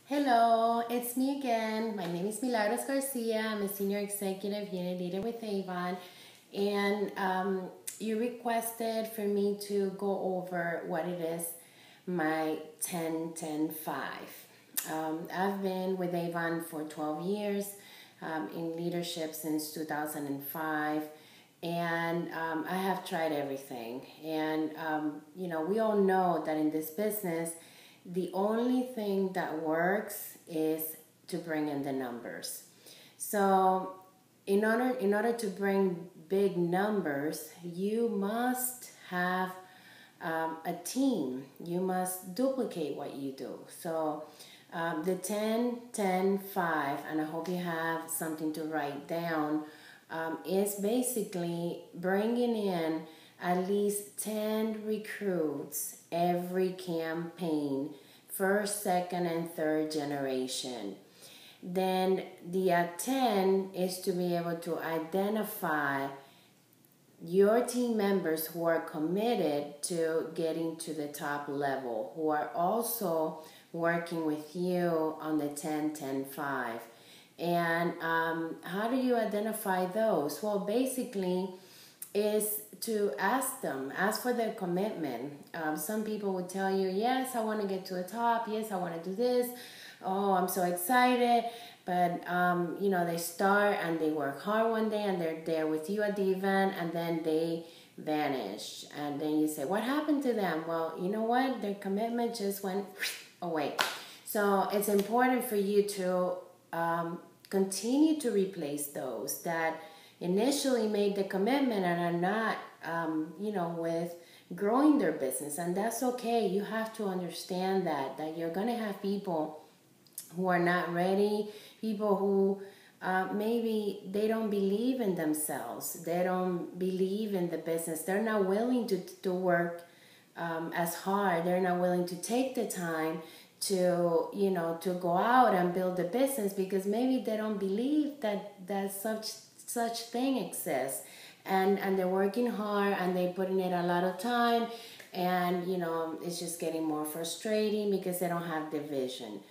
Hello, it's me again. My name is Milagros Garcia. I'm a senior executive unit leader with Avon, and you requested for me to go over what it is my 10-10-5. I've been with Avon for 12 years in leadership since 2005, and I have tried everything. And we all know that in this business, the only thing that works is to bring in the numbers. So in order to bring big numbers, you must have a team. You must duplicate what you do. So the 10-10-5, and I hope you have something to write down, is basically bringing in at least 10 recruits every campaign, first, second, and third generation. Then the 10 is to be able to identify your team members who are committed to getting to the top level, who are also working with you on the 10-10-5. And how do you identify those? Well, basically, is to ask for their commitment. Some people would tell you, yes, I want to get to the top. Yes, I want to do this. Oh, I'm so excited. But, they start and they work hard one day and they're there with you at the event and then they vanish. And then you say, what happened to them? Well, you know what? Their commitment just went away. So it's important for you to continue to replace those that initially made the commitment and are not, with growing their business. And that's okay. You have to understand that you're going to have people who are not ready, people who maybe they don't believe in themselves. They don't believe in the business. They're not willing to work as hard. They're not willing to take the time to go out and build a business because maybe they don't believe that such thing exists. And they're working hard and they're putting in a lot of time, and it's just getting more frustrating because they don't have the vision.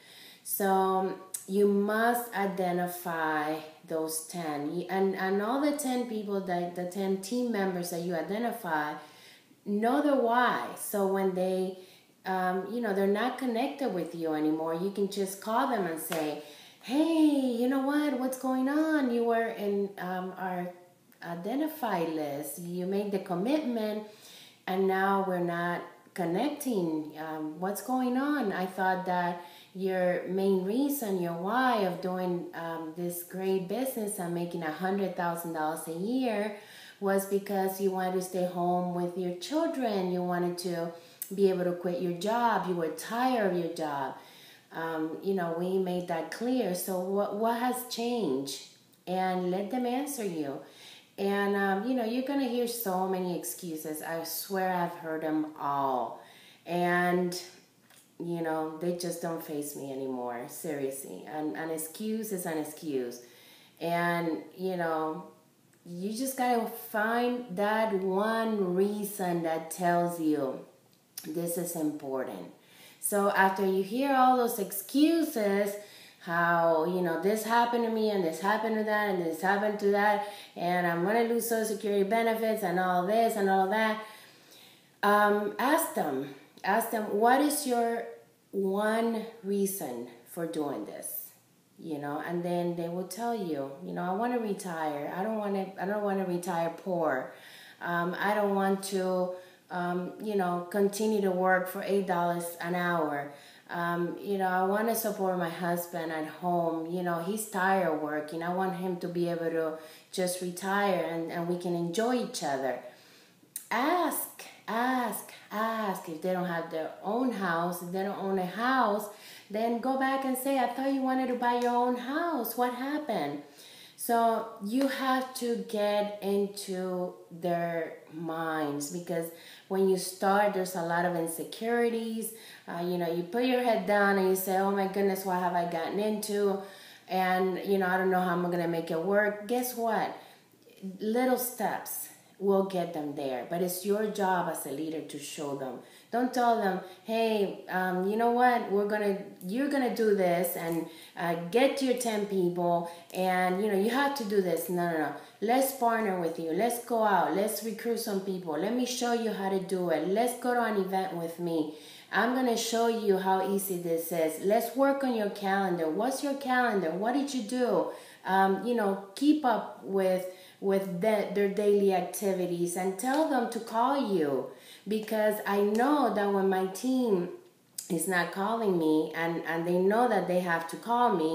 So you must identify those 10, and all the 10 people, the 10 team members that you identify, know the why. So when they they're not connected with you anymore, you can just call them and say, hey, you know what's going on? You were in our identify list. You made the commitment, and now we're not connecting. What's going on? I thought that your main reason, your why of doing this great business and making $100,000 a year was because you wanted to stay home with your children. You wanted to be able to quit your job. You were tired of your job. We made that clear. So what has changed? And let them answer you. And, you're going to hear so many excuses. I swear I've heard them all. And, they just don't face me anymore. Seriously. An excuse is an excuse. And, you just got to find that one reason that tells you this is important. So after you hear all those excuses, how, this happened to me and this happened to that and this happened to that, and I'm going to lose Social Security benefits and all this and all that, ask them, what is your one reason for doing this? And then they will tell you, I want to retire. I don't want to retire poor. I don't want to continue to work for $8 an hour. I want to support my husband at home. He's tired of working. I want him to be able to just retire and we can enjoy each other. Ask. If they don't have their own house, if they don't own a house, then go back and say, I thought you wanted to buy your own house. What happened? So you have to get into their minds, because when you start, there's a lot of insecurities. You put your head down and you say, oh my goodness, what have I gotten into? And, I don't know how I'm going to make it work. Guess what? Little steps will get them there. But it's your job as a leader to show them Don't tell them, hey, you know what, you're gonna do this and get your 10 people, and you have to do this. No, no, no. Let's partner with you. Let's go out. Let's recruit some people. Let me show you how to do it. Let's go to an event with me. I'm going to show you how easy this is. Let's work on your calendar. What's your calendar? What did you do? Keep up with their daily activities, and tell them to call you, because I know that when my team is not calling me and they know that they have to call me,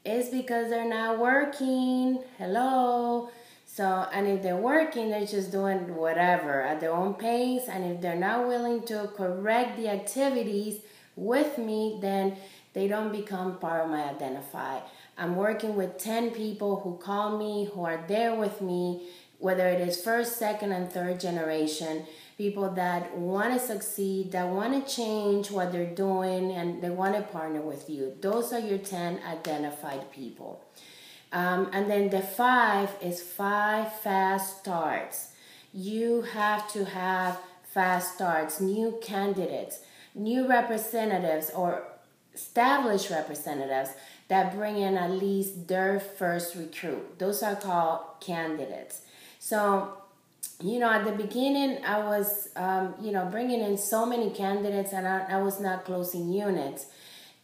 it's because they're not working. Hello. So, and if they're working, they're just doing whatever at their own pace. And if they're not willing to correct the activities with me, then they don't become part of my Identify. I'm working with 10 people who call me, who are there with me, whether it is first, second, and third generation, people that want to succeed, that want to change what they're doing, and they want to partner with you. Those are your 10 identified people. And then the 5 is 5 fast starts. You have to have fast starts, new candidates, new representatives, or established representatives that bring in at least their first recruit. Those are called candidates. So, at the beginning, I was, bringing in so many candidates, and I was not closing units.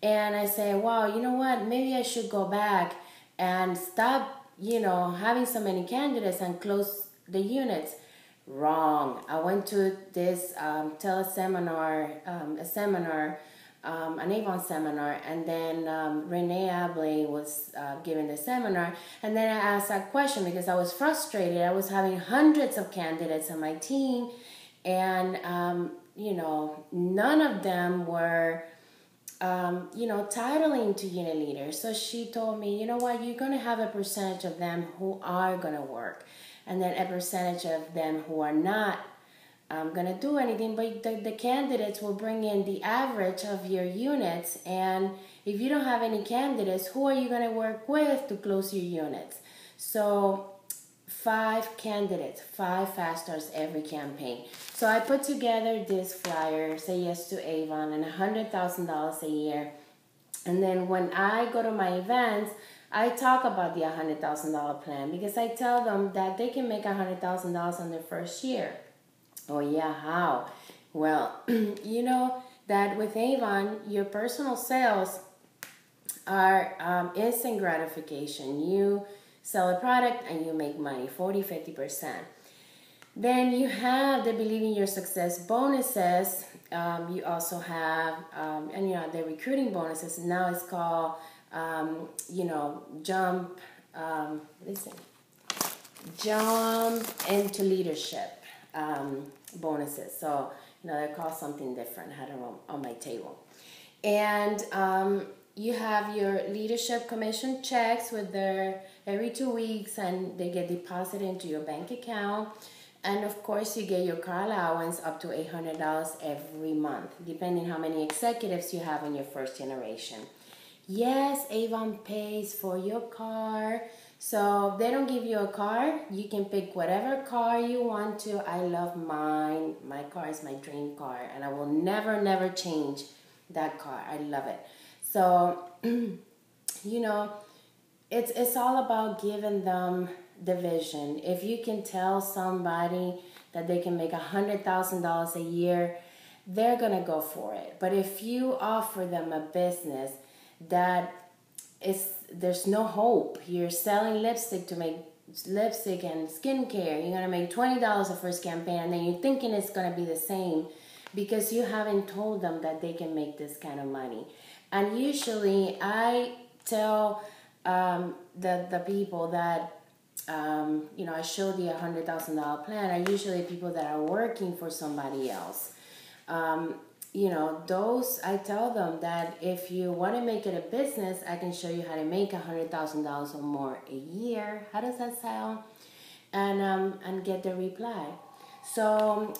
And I said, wow, you know what? Maybe I should go back and stop, having so many candidates and close the units. Wrong. I went to this teleseminar, an Avon seminar, and then Renee Ablay was giving the seminar, and then I asked that question because I was frustrated. I was having hundreds of candidates on my team, and none of them were titling to unit leaders. So she told me, you know what, you're going to have a percentage of them who are going to work, and then a percentage of them who are not going to do anything, but the candidates will bring in the average of your units. And if you don't have any candidates, who are you going to work with to close your units? So 5 candidates, 5 fast starts every campaign. So I put together this flyer, Say Yes to Avon, and $100,000 a year. And then when I go to my events, I talk about the $100,000 plan, because I tell them that they can make $100,000 in their first year. Oh yeah, how? Well, you know that with Avon, your personal sales are instant gratification. You sell a product and you make money, 40-50%. Then you have the Believe in Your Success bonuses. You also have, the recruiting bonuses. Now it's called, jump into leadership bonuses. So, they're called something different. I had them on my table. And you have your leadership commission checks with their every 2 weeks, and they get deposited into your bank account. And of course, you get your car allowance up to $800 every month, depending how many executives you have in your first generation. Yes, Avon pays for your car. So if they don't give you a car, you can pick whatever car you want to. I love mine. My car is my dream car, and I will never, never change that car. I love it. So, it's all about giving them the vision. If you can tell somebody that they can make $100,000 a year, they're going to go for it. But if you offer them a business that there's no hope, you're selling lipstick to make lipstick and skincare, you're going to make $20 the first campaign, and then you're thinking it's going to be the same because you haven't told them that they can make this kind of money. And usually I tell the people that I show the $100,000 plan are usually people that are working for somebody else. Those, I tell them that if you want to make it a business, I can show you how to make $100,000 or more a year. How does that sound? And get the reply. So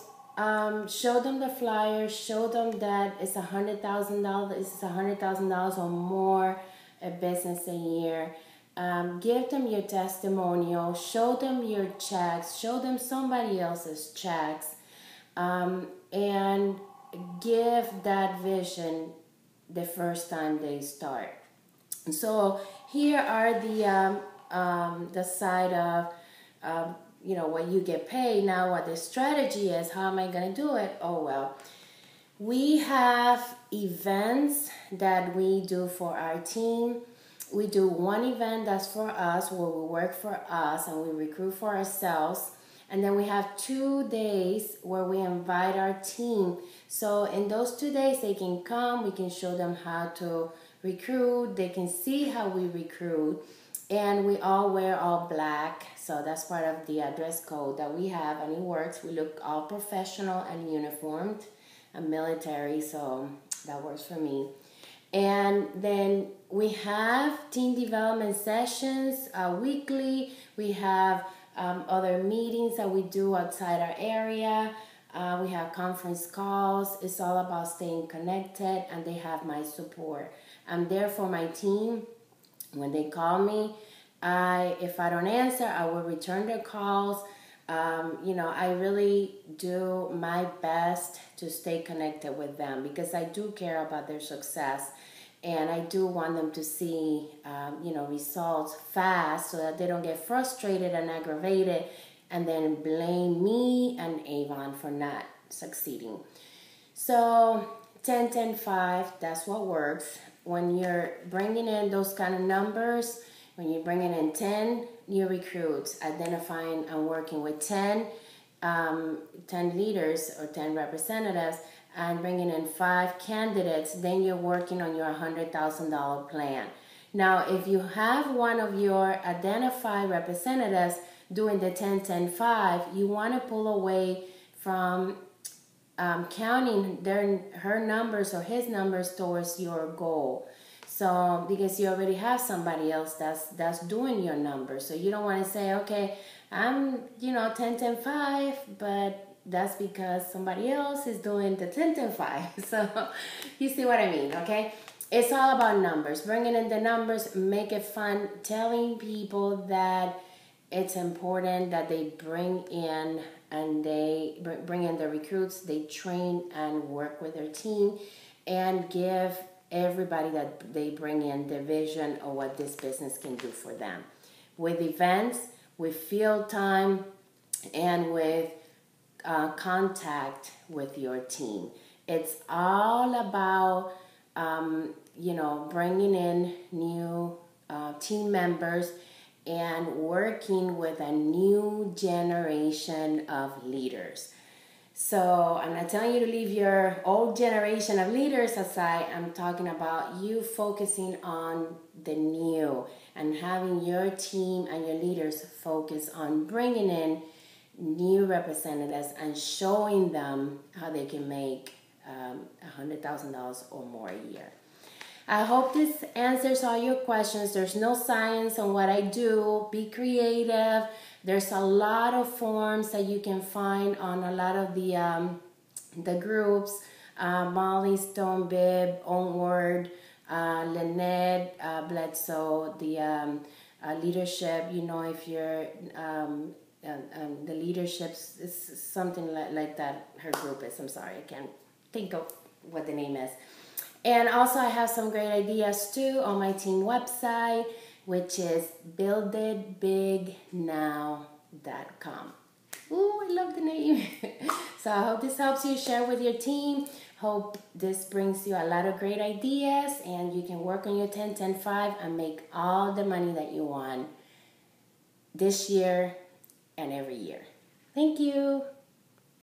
show them the flyer, show them that it's $100,000. It's $100,000 or more a business a year. Give them your testimonial, show them your checks, show them somebody else's checks, and give that vision the first time they start. So here are the side of when you get paid. Now what the strategy is, how am I going to do it? Oh well, we have events that we do for our team. We do one event that's for us, where we work for us and we recruit for ourselves. And then we have 2 days where we invite our team. So in those 2 days, they can come, we can show them how to recruit, they can see how we recruit. And we all wear all black, so that's part of the dress code that we have, and it works. We look all professional and uniformed and military, so that works for me. And then we have team development sessions weekly. We have other meetings that we do outside our area. We have conference calls. It's all about staying connected, and they have my support. I'm there for my team. When they call me, if I don't answer, I will return their calls. I really do my best to stay connected with them, because I do care about their success, and I do want them to see, results fast, so that they don't get frustrated and aggravated and then blame me and Avon for not succeeding. So 10-10-5, that's what works. When you're bringing in those kind of numbers, when you're bringing in 10 new recruits, identifying and working with 10 leaders or 10 representatives, and bringing in 5 candidates, then you're working on your $100,000 plan. Now, if you have one of your identified representatives doing the 10-10-5, you want to pull away from counting her numbers or his numbers towards your goal. So because you already have somebody else that's doing your numbers, so you don't want to say, okay, I'm 10-10-5, but that's because somebody else is doing the 10-10-5. So you see what I mean, okay? It's all about numbers. Bringing in the numbers, make it fun, telling people that it's important that they bring in and they bring in the recruits, they train and work with their team, and give everybody that they bring in the vision of what this business can do for them. With events, with field time, and with contact with your team. It's all about, bringing in new team members and working with a new generation of leaders. So I'm not telling you to leave your old generation of leaders aside. I'm talking about you focusing on the new and having your team and your leaders focus on bringing in new representatives and showing them how they can make $100,000 or more a year. I hope this answers all your questions. There's no science on what I do. Be creative. There's a lot of forms that you can find on a lot of the groups. Molly, Stone Bib, Onward, Lynette, Bledsoe, the leadership. If you're the leadership is something like that. Her group is. I'm sorry, I can't think of what the name is. And also I have some great ideas too on my team website, which is builditbignow.com. Ooh, I love the name. So I hope this helps you share with your team. Hope this brings you a lot of great ideas, and you can work on your 10-10-5 and make all the money that you want this year and every year. Thank you.